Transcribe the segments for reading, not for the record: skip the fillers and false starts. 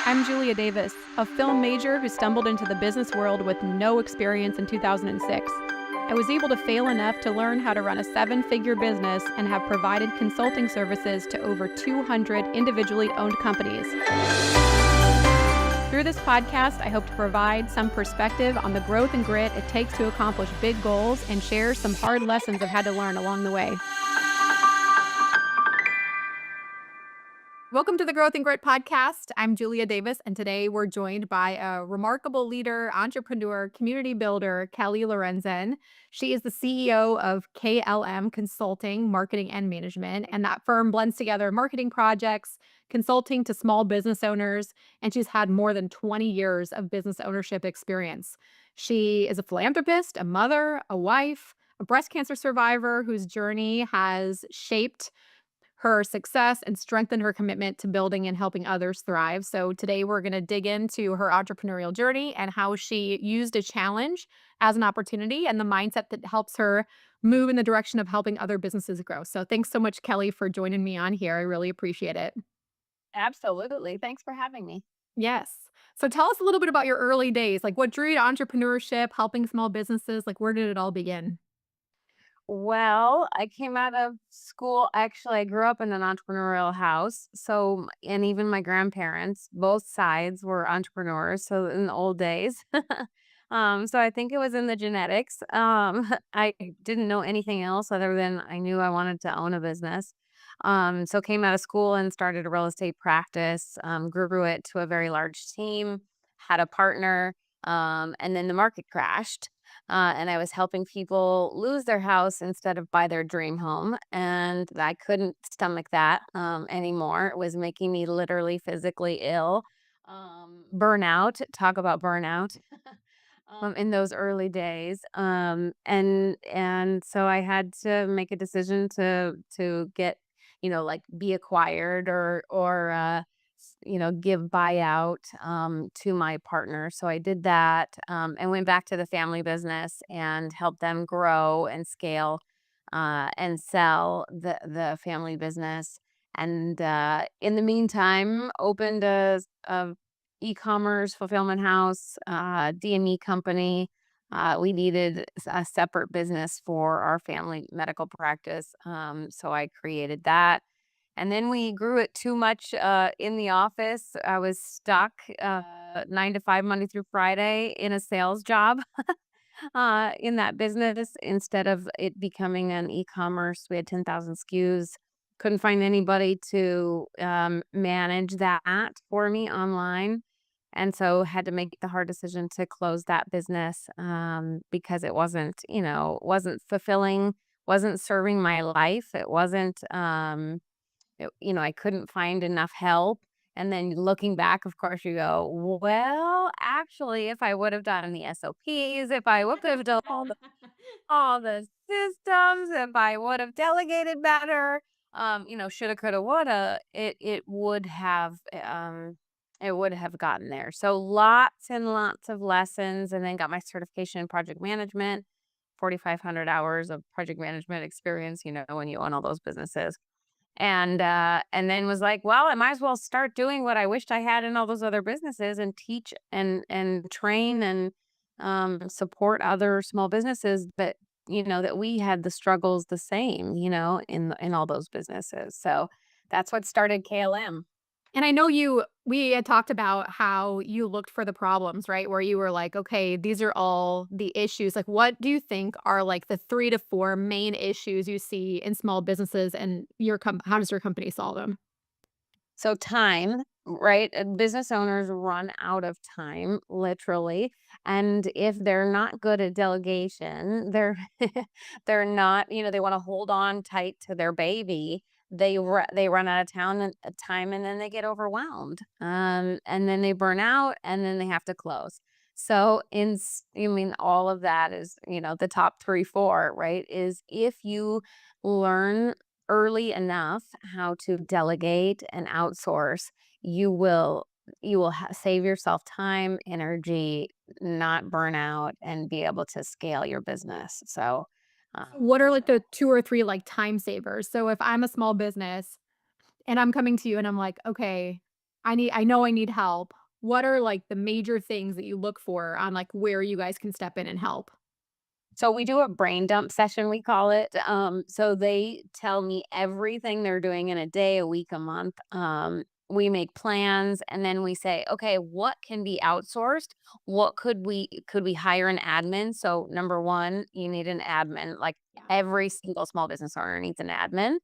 I'm Julia Davis, a film major who stumbled into the business world with no experience in 2006. I was able to fail enough to learn how to run a seven-figure business and have provided consulting services to over 200 individually owned companies. Through this podcast, I hope to provide some perspective on the growth and grit it takes to accomplish big goals and share some hard lessons I've had to learn along the way. Welcome to the Growth and Grit podcast. I'm Julia Davis, and today we're joined by a remarkable leader, entrepreneur, community builder, Kelly Lorenzen. She is the CEO of KLM Consulting, Marketing and Management, and that firm blends together marketing projects, consulting to small business owners, and she's had more than 20 years of business ownership experience. She is a philanthropist, a mother, a wife, a breast cancer survivor whose journey has shaped her success and strengthen her commitment to building and helping others thrive. So today we're going to dig into her entrepreneurial journey and how she used a challenge as an opportunity and the mindset that helps her move in the direction of helping other businesses grow. So thanks so much, Kelly, for joining me on here. I really appreciate it. Absolutely. Thanks for having me. Yes. So tell us a little bit about your early days. Like what drew you to entrepreneurship, helping small businesses? Like where did it all begin? Well, I came out of school. Actually, I grew up in an entrepreneurial house. And even my grandparents, both sides were entrepreneurs. So, in the old days, so I think it was in the genetics. I didn't know anything else other than I knew I wanted to own a business. So came out of school and started a real estate practice. Grew it to a very large team. Had a partner. And then the market crashed. And I was helping people lose their house instead of buy their dream home. And I couldn't stomach that anymore. It was making me literally physically ill. Burnout, talk about burnout. In those early days, and so I had to make a decision to get, like be acquired or give buyout to my partner. So I did that and went back to the family business and helped them grow and scale and sell the family business. And in the meantime, opened a e-commerce fulfillment house, DME company. We needed a separate business for our family medical practice. So I created that. And then we grew it too much in the office. I was stuck 9 to 5, Monday through Friday, in a sales job in that business instead of it becoming an e-commerce. We had 10,000 SKUs. Couldn't find anybody to manage that for me online. And so had to make the hard decision to close that business because it wasn't fulfilling, wasn't serving my life. It wasn't, I couldn't find enough help. And then looking back, of course, you go, well, actually, if I would have done the SOPs, if I would have done all the systems, if I would have delegated better, shoulda, coulda, woulda, it would have gotten there. So lots and lots of lessons, and then got my certification in project management, 4,500 hours of project management experience, when you own all those businesses. And then was like, well, I might as well start doing what I wished I had in all those other businesses and teach and train and support other small businesses that we had the struggles the same, in all those businesses. So that's what started KLM. And I know we had talked about how you looked for the problems, right? Where you were like, okay, these are all the issues. Like, what do you think are like the 3 to 4 main issues you see in small businesses and how does your company solve them? So time, right? Business owners run out of time, literally. And if they're not good at delegation, they're not, they want to hold on tight to their baby. They run out of time, and then they get overwhelmed. And then they burn out, and then they have to close. So all of that is, the top 3, 4, right? Is if you learn early enough how to delegate and outsource, you will save yourself time, energy, not burn out, and be able to scale your business. So, What are like the 2 or 3 like time savers? So if I'm a small business and I'm coming to you and I'm like, okay, I know I need help. What are, like, the major things that you look for on, like, where you guys can step in and help? So we do a brain dump session, we call it. So they tell me everything they're doing in a day, a week, a month. We make plans and then we say, okay, what can be outsourced? What could we hire an admin? So number one, you need an admin. Like Yeah. every single small business owner needs an admin.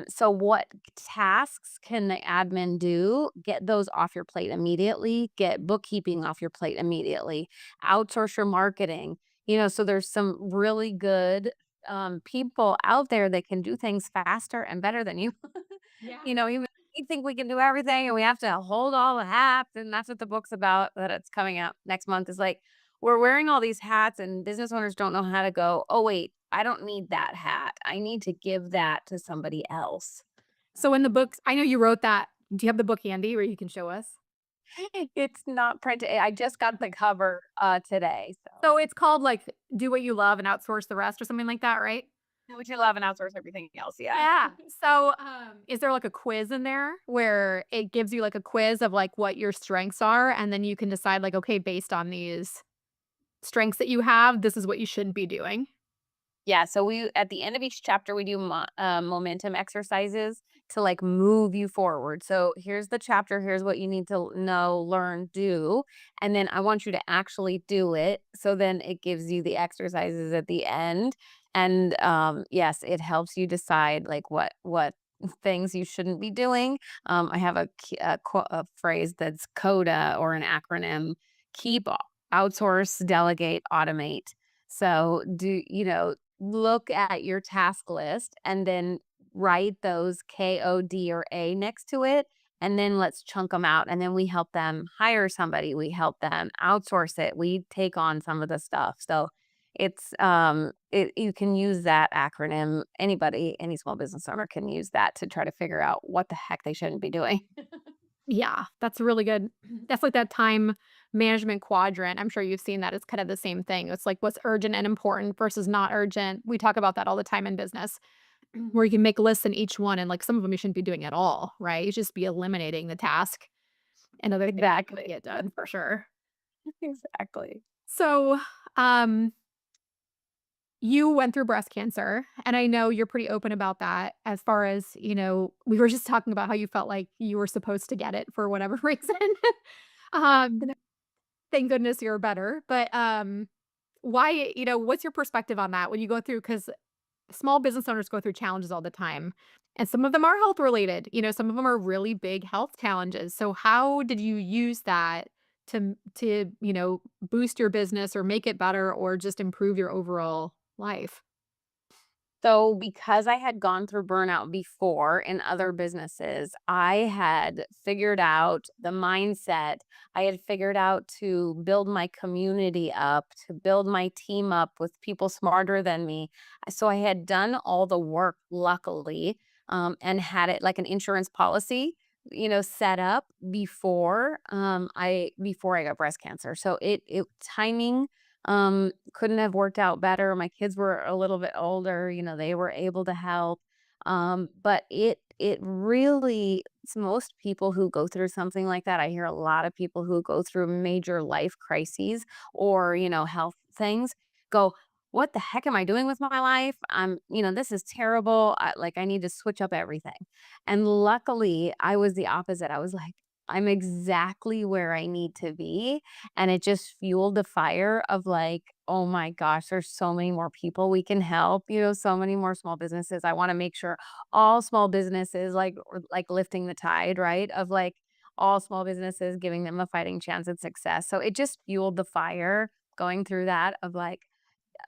So what tasks can the admin do? Get those off your plate immediately, get bookkeeping off your plate immediately, outsource your marketing. So there's some really good people out there that can do things faster and better than you. Yeah. Even we think we can do everything and we have to hold all the hats. And that's what the book's about that it's coming out next month is like, we're wearing all these hats and business owners don't know how to go, oh, wait, I don't need that hat. I need to give that to somebody else. So in the books I know you wrote that. Do you have the book handy where you can show us? It's not printed. I just got the cover today. So So it's called, like, "Do What You Love and Outsource the Rest" or something like that, right? do what you love and outsource everything else. Yeah. Yeah. So, is there, like, a quiz in there where it gives you, like, a quiz of, like, what your strengths are, and then you can decide, like, "Okay, based on these strengths that you have, this is what you shouldn't be doing"? Yeah, so we at the end of each chapter, we do momentum exercises to like move you forward. So here's the chapter, here's what you need to know, learn, do, and then I want you to actually do it. So then it gives you the exercises at the end, and yes, it helps you decide like what things you shouldn't be doing. I have a phrase that's CODA or an acronym: keep, outsource, delegate, automate. So look at your task list and then write those K, O, D, or A next to it. And then let's chunk them out. And then we help them hire somebody. We help them outsource it. We take on some of the stuff. So you can use that acronym. Anybody, any small business owner can use that to try to figure out what the heck they shouldn't be doing. Yeah, that's really good. That's like that time management quadrant. I'm sure you've seen that. It's kind of the same thing. It's like what's urgent and important versus not urgent. We talk about that all the time in business, where you can make lists in each one, and like some of them you shouldn't be doing at all, right? You should just be eliminating the task and other things that can Exactly. get done for sure. Exactly. So, um, you went through breast cancer, and I know you're pretty open about that as far as, we were just talking about how you felt like you were supposed to get it for whatever reason. Um, thank goodness you're better, but, why what's your perspective on that when you go through? Because small business owners go through challenges all the time, and some of them are health related, some of them are really big health challenges. So how did you use that to boost your business or make it better or just improve your overall life? So, because I had gone through burnout before in other businesses, I had figured out the mindset. I had figured out to build my community up, to build my team up with people smarter than me. So, I had done all the work, luckily, and had it like an insurance policy, set up before I got breast cancer. So it timing couldn't have worked out better. My kids were a little bit older, they were able to help. But it really it's most people who go through something like that. I hear a lot of people who go through major life crises or, health things go, what the heck am I doing with my life? This is terrible. I need to switch up everything. And luckily, I was the opposite. I was like, I'm exactly where I need to be, and it just fueled the fire of like, "Oh my gosh, there's so many more people we can help, so many more small businesses." I wanna make sure all small businesses, like lifting the tide, right? Of like all small businesses, giving them a fighting chance at success. So it just fueled the fire going through that of like,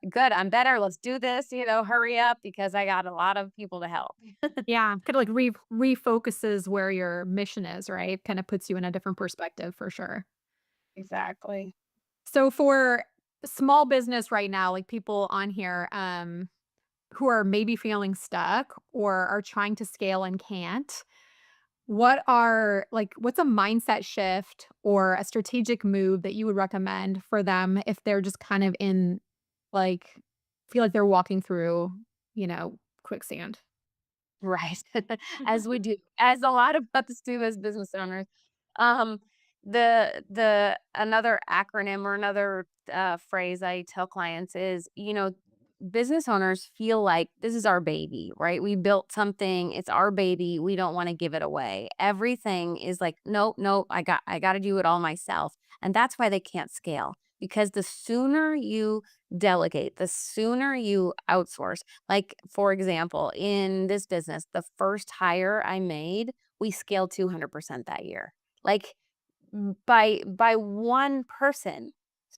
"Good, I'm better, let's do this, hurry up because I got a lot of people to help." Yeah, kinda like refocuses where your mission is, right? Kinda puts you in a different perspective for sure. Exactly. So for small business right now, like people on here, who are maybe feeling stuck or are trying to scale and can't, what's a mindset shift or a strategic move that you would recommend for them if they're just kind of like, feel like they're walking through, quicksand? Right. As we do, as a lot of us do as business owners. Um, the another acronym or another phrase I tell clients is, business owners feel like this is our baby, right? We built something, it's our baby. We don't want to give it away. Everything is like, nope, nope, I got to do it all myself. And that's why they can't scale. Because the sooner you delegate, the sooner you outsource, like, for example, in this business, the first hire I made, we scaled 200% that year. Like, by one person,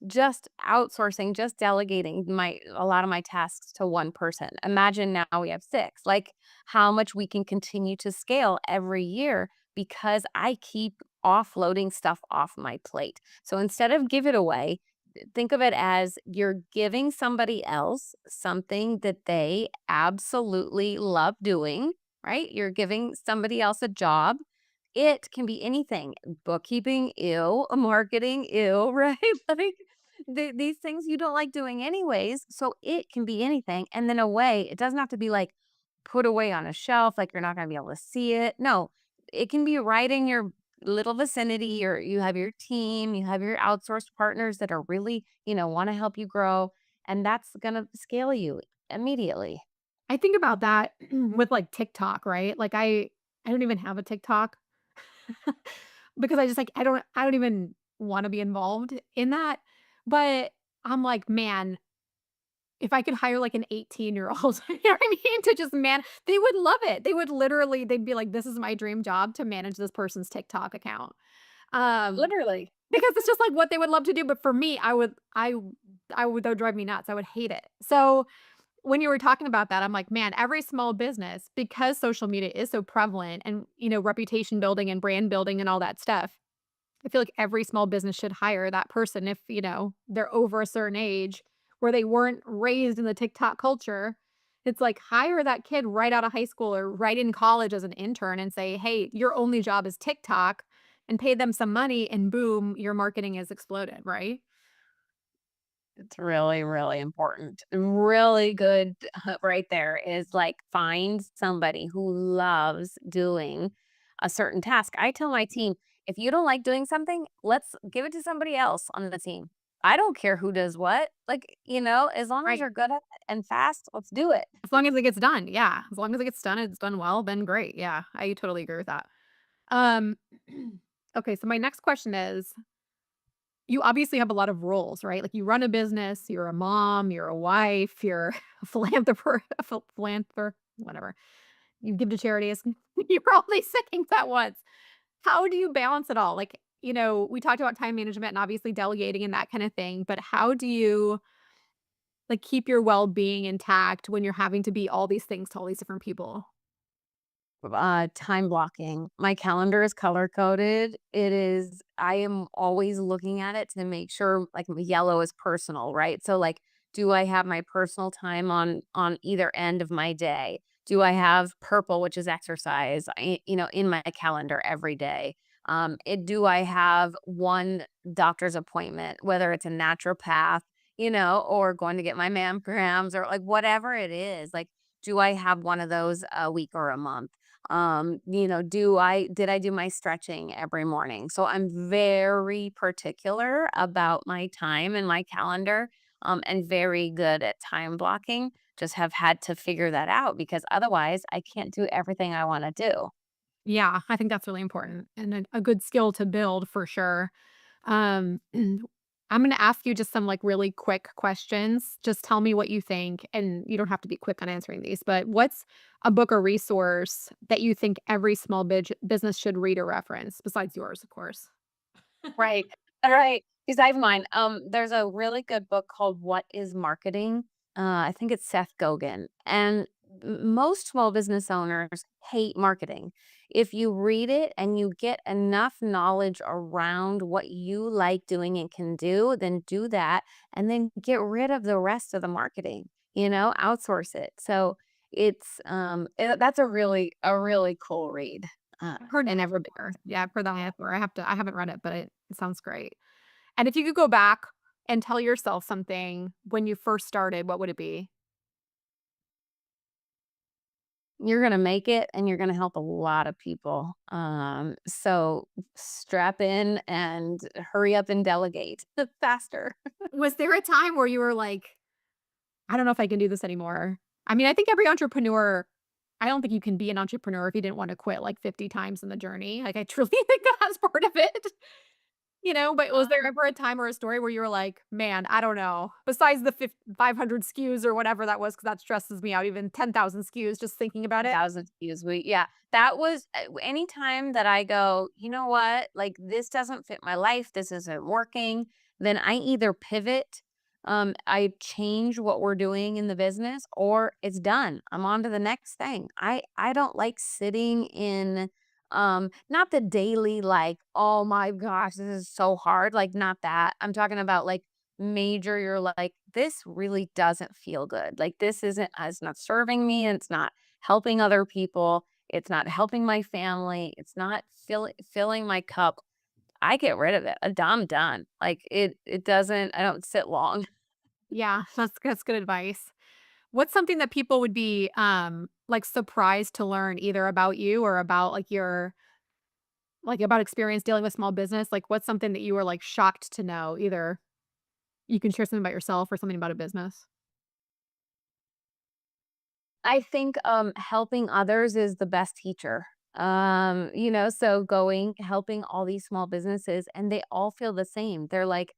just outsourcing, just delegating a lot of my tasks to one person. Imagine now we have 6. Like, how much we can continue to scale every year because I keep offloading stuff off my plate. So instead of give it away, think of it as you're giving somebody else something that they absolutely love doing, right? You're giving somebody else a job. It can be anything. Bookkeeping, ew. Marketing, ew, right? Like, these things you don't like doing anyways. So it can be anything. And then away, it doesn't have to be like put away on a shelf, like you're not going to be able to see it. No, it can be right in your little vicinity, or you have your team, you have your outsourced partners that are really, want to help you grow. And that's going to scale you immediately. I think about that with, like, TikTok, right? Like, I don't even have a TikTok because I just, like, I don't even wanna be involved in that, but I'm like, "Man, if I could hire, like, an 18-year-old," you know what I mean, to just they would love it. They would literally they'd be like, "This is my dream job to manage this person's TikTok account." Um, Literally. because it's just, like, what they would love to do, but for me, I would that would drive me nuts. I would hate it. So when you were talking about that, I'm like, man, every small business, because social media is so prevalent and, reputation building and brand building and all that stuff, I feel like every small business should hire that person if, they're over a certain age where they weren't raised in the TikTok culture. It's like hire that kid right out of high school or right in college as an intern and say, hey, your only job is TikTok and pay them some money and boom, your marketing has exploded, right? It's really, really important. Really good right there is like find somebody who loves doing a certain task. I tell my team, if you don't like doing something, let's give it to somebody else on the team. I don't care who does what. Like, as long as Right. you're good at it and fast, let's do it. As long as it gets done, yeah. As long as it gets done, it's done well, then great. Yeah, I totally agree with that. Um, okay, so my next question is, you obviously have a lot of roles, right? Like you run a business, you're a mom, you're a wife, you're a philanthropist, whatever. You give to charities. You're all these things at once. How do you balance it all? Like, we talked about time management and obviously delegating and that kind of thing, but how do you like keep your well-being intact when you're having to be all these things to all these different people? Time blocking. My calendar is color coded. I am always looking at it to make sure like yellow is personal, right? So like, do I have my personal time on either end of my day? Do I have purple, which is exercise, in my calendar every day? Do I have one doctor's appointment, whether it's a naturopath, or going to get my mammograms or like whatever it is? Like, do I have one of those a week or a month? Did I do my stretching every morning? So I'm very particular about my time and my calendar, and very good at time blocking. Just have had to figure that out because otherwise I can't do everything I want to do. Yeah, I think that's really important and a good skill to build for sure. Um, I'm gonna ask you just some like really quick questions. Just tell me what you think, and you don't have to be quick on answering these. But what's a book or resource that you think every small business should read or reference, besides yours, of course? Right. All right. Because I have mine. There's a really good book called What is Marketing? I think it's Seth Godin. And most small business owners hate marketing. If you read it and you get enough knowledge around what you like doing and can do, then do that and then get rid of the rest of the marketing, outsource it. So that's a really cool read. I've heard And that everybody. before. Yeah, I've heard that one before. I haven't read it, but it sounds great. And if you could go back and tell yourself something when you first started, what would it be? you're gonna make it and you're gonna help a lot of people. So strap in and hurry up and delegate faster. Was there a time where you were like, "I don't know if I can do this anymore?" I mean, I think every entrepreneur I don't think you can be an entrepreneur if you didn't wanna quit, like, 50 times in the journey. Like, I truly think that that's part of it, but was there ever a time or a story where you were like, "Man, I don't know." Besides the 500 SKUs or whatever that was, because that stresses me out, even 10,000 SKUs just thinking about it. 1,000 SKUs. Yeah, that was anytime that I go, you know what, like this doesn't fit my life, this isn't working, then I either pivot, I change what we're doing in the business, or it's done. I'm on to the next thing. I don't like sitting in not the daily like, oh my gosh, this is so hard. Like not that. I'm talking about like major, you're like, this really doesn't feel good. Like this isn't it's not serving me, and it's not helping other people. It's not helping my family. It's not filling my cup. I get rid of it. I'm done. Like it doesn't I don't sit long. Yeah, that's good advice. What's something that people would be, like, surprised to learn either about you or about, about experience dealing with small business? Like, what's something that you were, like, shocked to know? Either you can share something about yourself or something about a business. I think helping others is the best teacher. So going helping all these small businesses, and they all feel the same. They're like,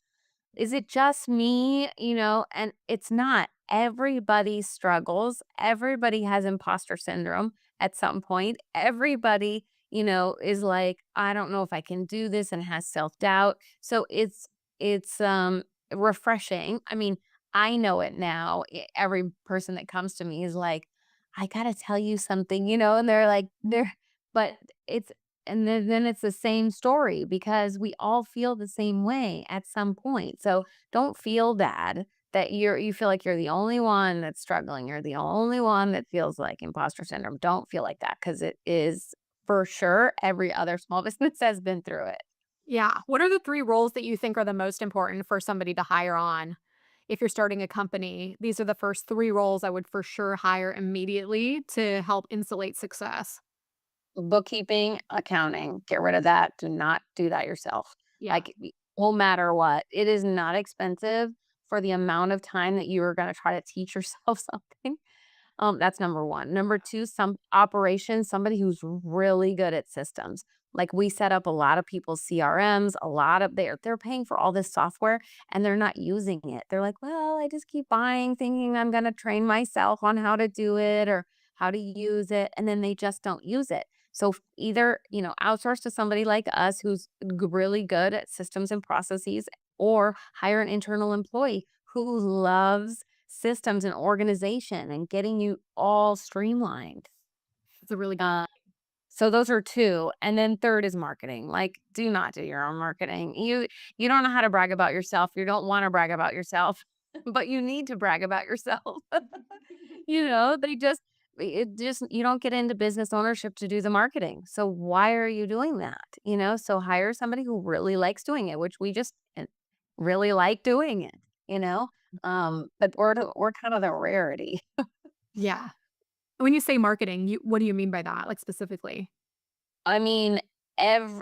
is it just me? And it's not. Everybody struggles. Everybody has imposter syndrome at some point. Everybody, is like, I don't know if I can do this, and has self-doubt. So it's refreshing. I mean, I know it now. Every person that comes to me is like, I gotta tell you something, and they're like, but it's and then it's the same story because we all feel the same way at some point. So don't feel bad that you feel like you're the only one that's struggling. You're the only one that feels like imposter syndrome. Don't feel like that because it is for sure. Every other small business has been through it. Yeah. What are the 3 roles that you think are the most important for somebody to hire on if you're starting a company? These are the first 3 roles I would for sure hire immediately to help insulate success. Bookkeeping, accounting, get rid of that. Do not do that yourself. Yeah. Like, no matter what, it is not expensive for the amount of time that you are going to try to teach yourself something. That's number 1. Number 2, some operations, somebody who's really good at systems. Like we set up a lot of people's CRMs, a lot of they're paying for all this software and they're not using it. They're like, "Well, I just keep buying thinking I'm going to train myself on how to do it or how to use it," and then they just don't use it. So either, outsource to somebody like us who's really good at systems and processes, or hire an internal employee who loves systems and organization and getting you all streamlined. It's a really good Uh, so those are 2, and then 3rd is marketing. Like, do not do your own marketing. You don't know how to brag about yourself. You don't wanna brag about yourself, but you need to brag about yourself. They just it just you don't get into business ownership to do the marketing. So why are you doing that? So hire somebody who really likes doing it, which we just really like doing it, you know? But we're kind of the rarity. Yeah. When you say marketing, you what do you mean by that, like, specifically? I mean,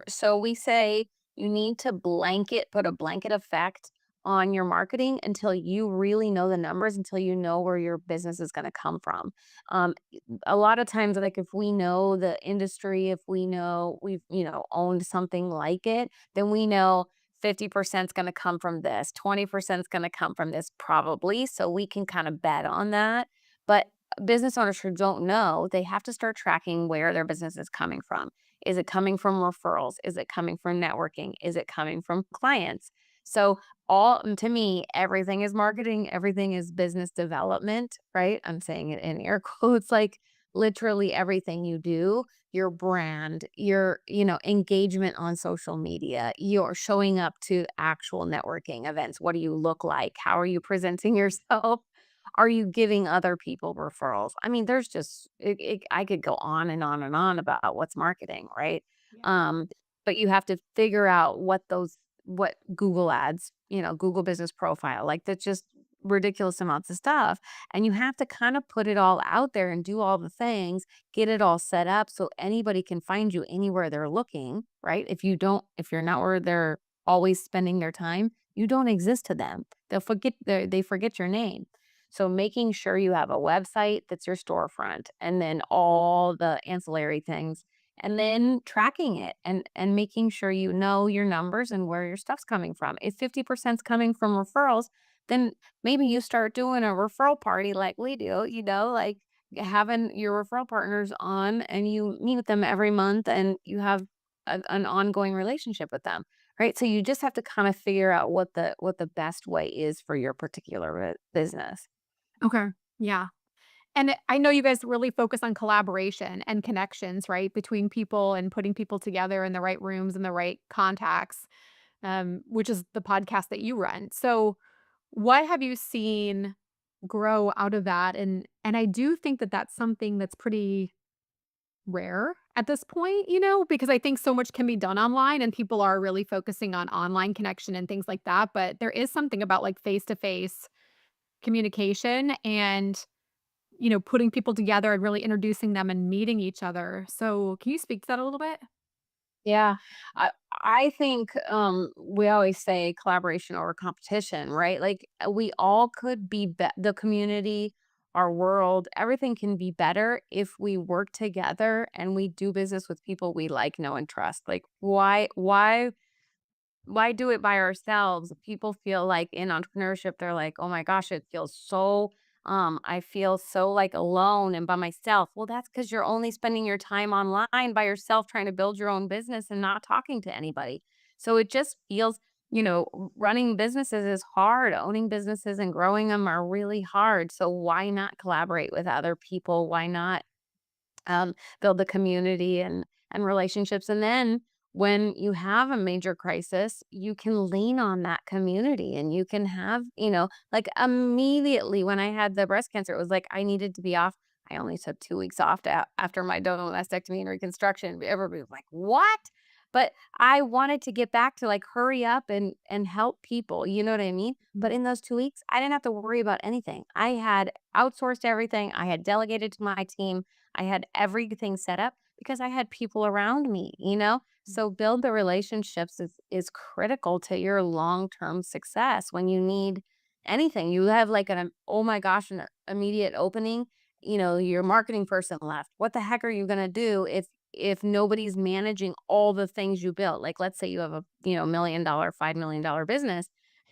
so we say you need to put a blanket effect on your marketing until you really know the numbers, until you know where your business is going to come from. Um, a lot of times, like if we know the industry, if we know we've, owned something like it, then we know 50% is going to come from this, 20% is going to come from this, probably. So we can kind of bet on that. But business owners who don't know, they have to start tracking where their business is coming from. Is it coming from referrals? Is it coming from networking? Is it coming from clients? So to me, everything is marketing, everything is business development, right? I'm saying it in air quotes, like literally everything you do, your brand, your, engagement on social media, you're showing up to actual networking events. What do you look like? How are you presenting yourself? Are you giving other people referrals? I mean, there's just I could go on and on and on about what's marketing, right? Yeah. Um, but you have to figure out what Google ads, Google business profile, like that's just ridiculous amounts of stuff. And you have to kind of put it all out there and do all the things, get it all set up so anybody can find you anywhere they're looking, right? If you're not where they're always spending their time, you don't exist to them. They forget your name. So making sure you have a website that's your storefront and then all the ancillary things and then tracking it and making sure you know your numbers and where your stuff's coming from. If 50% is coming from referrals, then maybe you start doing a referral party like we do, like having your referral partners on and you meet with them every month and you have an ongoing relationship with them. Right? So you just have to kind of figure out what the best way is for your particular business. Okay. Yeah. And I know you guys really focus on collaboration and connections, right, between people and putting people together in the right rooms and the right contacts, which is the podcast that you run. So, what have you seen grow out of that? And I do think that that's something that's pretty rare at this point, because I think so much can be done online and people are really focusing on online connection and things like that. But there is something about like face to face communication and putting people together and really introducing them and meeting each other. So, can you speak to that a little bit? Yeah. I think we always say collaboration over competition, right? Like we all could the community, our world, everything can be better if we work together and we do business with people we like, know, and trust. Like why do it by ourselves? People feel like in entrepreneurship, they're like, oh my gosh, it feels so, I feel so like alone and by myself. Well, that's because you're only spending your time online by yourself trying to build your own business and not talking to anybody. So it just feels, running businesses is hard. Owning businesses and growing them are really hard. So why not collaborate with other people? Why not build the community and relationships. And then when you have a major crisis, you can lean on that community and you can have, like immediately when I had the breast cancer, it was like I needed to be off. I only took 2 weeks off after my double mastectomy and reconstruction. Everybody was like, "What?" But I wanted to get back to like hurry up and help people. You know what I mean? But in those 2 weeks, I didn't have to worry about anything. I had outsourced everything. I had delegated to my team. I had everything set up because I had people around me. So build the relationships is critical to your long-term success when you need anything. You have like oh my gosh, an immediate opening, your marketing person left. What the heck are you going to do if nobody's managing all the things you built? Like let's say you have a, $1 million, $5 million business.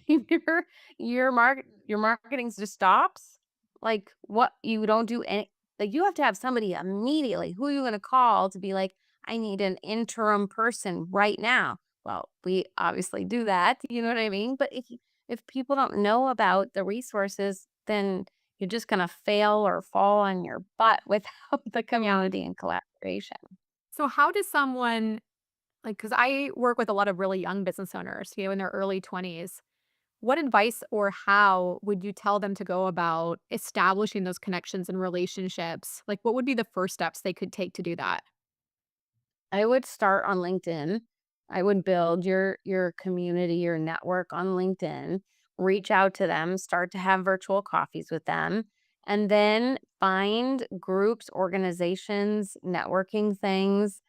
your your marketing just stops. Like what you don't do any like, you have to have somebody immediately. Who are you gonna call to be like, "I need an interim person right now?" Well, we obviously do that, you know what I mean? But if people don't know about the resources, then you're just gonna fail or fall on your butt without the Yeah. community and collaboration. So, how does someone like, because I work with a lot of really young business owners, in their early 20s. What advice or how would you tell them to go about establishing those connections and relationships? Like, what would be the first steps they could take to do that? I would start on LinkedIn. I would build your community, your network on LinkedIn, reach out to them, start to have virtual coffees with them, and then find groups, organizations, networking things,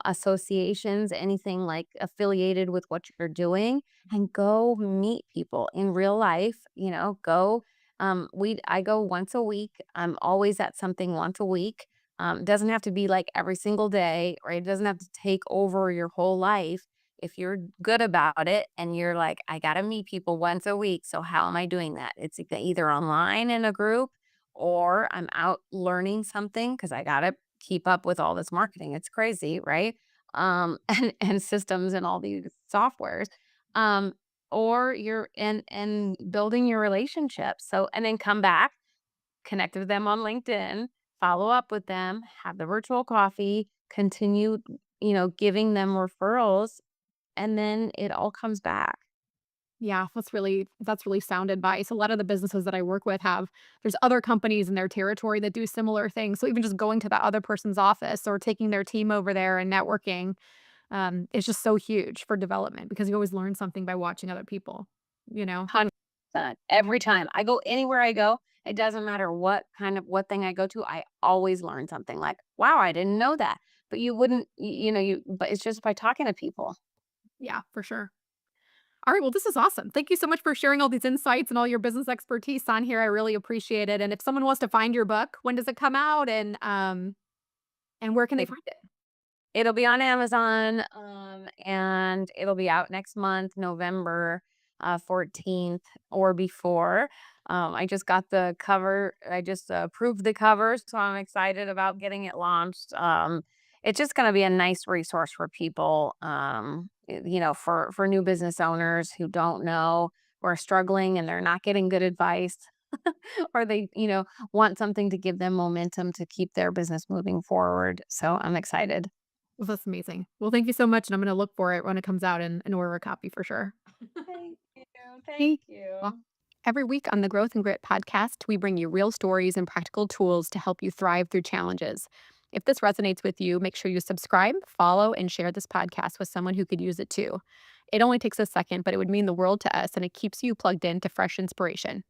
associations, anything like affiliated with what you're doing, and go meet people in real life. Go. I go once a week. I'm always at something once a week. It doesn't have to be like every single day, right? It doesn't have to take over your whole life. If you're good about it and you're like, I got to meet people once a week. So, how am I doing that? It's either online in a group or I'm out learning something because I got to keep up with all this marketing. It's crazy, right? And systems and all these softwares. Um, or you're and building your relationships. So, and then come back, connect with them on LinkedIn, follow up with them, have the virtual coffee, continue, giving them referrals, and then it all comes back. Yeah, that's really sound advice. A lot of the businesses that I work with there's other companies in their territory that do similar things. So even just going to that other person's office or taking their team over there and networking is just so huge for development because you always learn something by watching other people, you know? 100%. Every time I go anywhere I go, it doesn't matter what thing I go to, I always learn something like, wow, I didn't know that. But you wouldn't, but it's just by talking to people. Yeah, for sure. All right, well, this is awesome. Thank you so much for sharing all these insights and all your business expertise on here. I really appreciate it. And if someone wants to find your book, when does it come out and where can they It, find it? it'll be on Amazon, and it'll be out next month, November 14th or before. I just got the cover. I just approved the cover, so I'm excited about getting it launched. It's just going to be a nice resource for people, for new business owners who don't know, who are struggling and they're not getting good advice, or they, want something to give them momentum to keep their business moving forward. So I'm excited. Well, that's amazing. Well, thank you so much. And I'm going to look for it when it comes out and order a copy for sure. Thank you. Thank Well, you. every week on the Growth and Grit podcast, we bring you real stories and practical tools to help you thrive through challenges. If this resonates with you, make sure you subscribe, follow, and share this podcast with someone who could use it too. It only takes a second, but it would mean the world to us, and it keeps you plugged in to fresh inspiration.